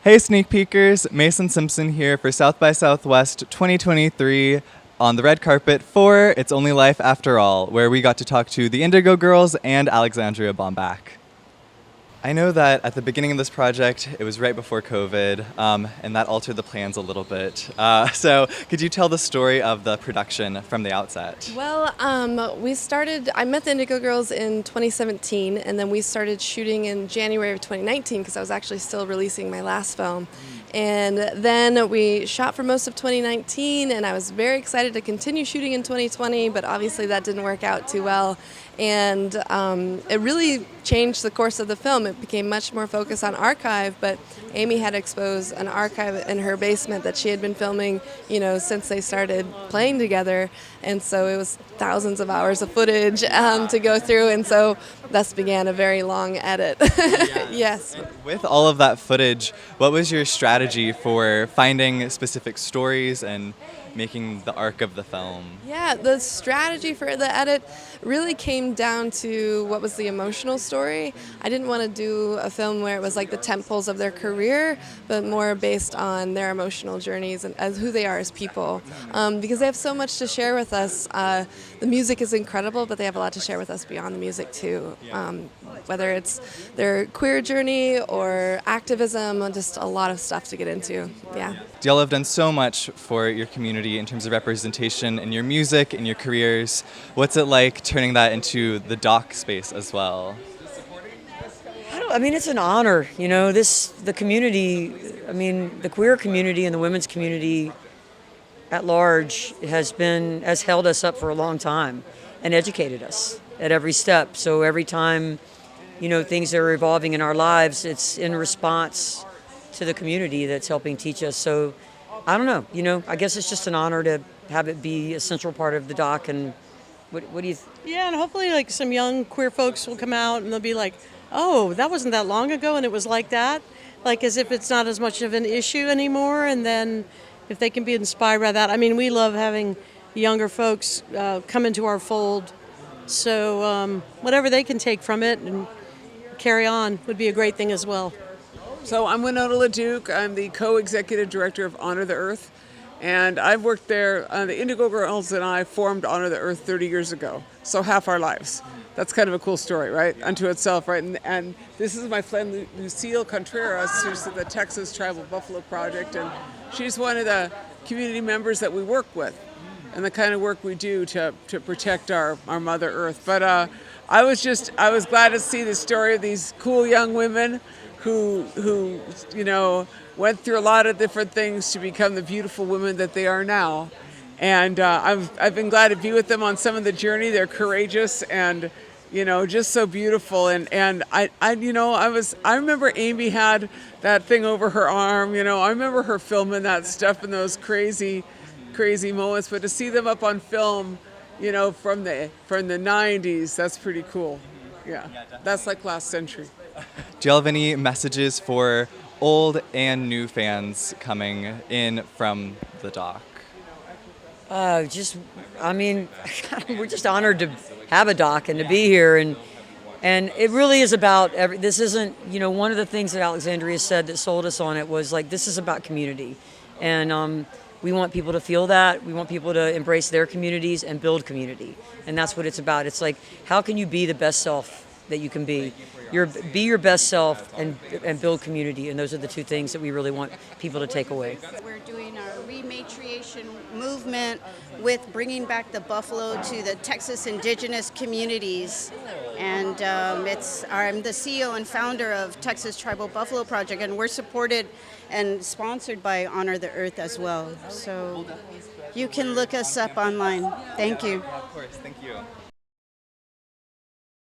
Hey sneak peekers, Mason Simpson here for South by Southwest 2023 on the red carpet for It's Only Life After All, where we got to talk to the Indigo Girls and Alexandria Bombach. I know that at the beginning of this project, it was right before COVID, and that altered the plans a little bit. So could you tell the story of the production from the outset? Well, I met the Indigo Girls in 2017, and then we started shooting in January of 2019 because I was actually still releasing my last film. And then we shot for most of 2019, and I was very excited to continue shooting in 2020, but obviously that didn't work out too well. And it really changed the course of the film. It became much more focused on archive, but Amy had exposed an archive in her basement that she had been filming, since they started playing together. And so it was thousands of hours of footage to go through, and so thus began a very long edit. Yes. With all of that footage, what was your strategy for finding specific stories and making the arc of the film? Yeah, the strategy for the edit really came down to what was the emotional story. I didn't want to do a film where it was like the tentpoles of their career, but more based on their emotional journeys and as who they are as people, because they have so much to share with us. The music is incredible, but they have a lot to share with us beyond the music too. Whether it's their queer journey or activism, just a lot of stuff to get into. Yeah. Y'all have done so much for your community in terms of representation in your music, in your careers. What's it like turning that into the doc space as well? It's an honor. The community, the queer community and the women's community at large has held us up for a long time and educated us at every step. So every time, things are evolving in our lives, it's in response to the community that's helping teach us. So I don't know, I guess it's just an honor to have it be a central part of the doc. And what do you Yeah, and hopefully some young queer folks will come out and they'll be like, oh, that wasn't that long ago and it was like that, as if it's not as much of an issue anymore. And then if they can be inspired by that. We love having younger folks come into our fold. So whatever they can take from it and carry on would be a great thing as well. So I'm Winona LaDuke. I'm the co-executive director of Honor the Earth. And I've worked there. The Indigo Girls and I formed Honor the Earth 30 years ago. So half our lives. That's kind of a cool story, right? Unto itself, right? And this is my friend Lucille Contreras, who's the Texas Tribal Buffalo Project. And she's one of the community members that we work with and the kind of work we do to protect our Mother Earth. But I was glad to see the story of these cool young women who went through a lot of different things to become the beautiful women that they are now. And I've been glad to be with them on some of the journey. They're courageous and just so beautiful. And I remember Amy had that thing over her arm. I remember her filming that stuff in those crazy moments. But to see them up on film, from the 90s, that's pretty cool. Yeah, that's like last century. Do y'all have any messages for old and new fans coming in from the doc? we're just honored to have a doc and to be here. And it really is about, this isn't, one of the things that Alexandria said that sold us on it was this is about community. And we want people to feel that. We want people to embrace their communities and build community. And that's what it's about. It's how can you be the best self that you can be? Be your best self and build community. And those are the two things that we really want people to take away. We're doing our rematriation movement with bringing back the buffalo to the Texas indigenous communities. And I'm the CEO and founder of Texas Tribal Buffalo Project, and we're supported and sponsored by Honor the Earth as well. So you can look us up online. Thank you. Of course, thank you.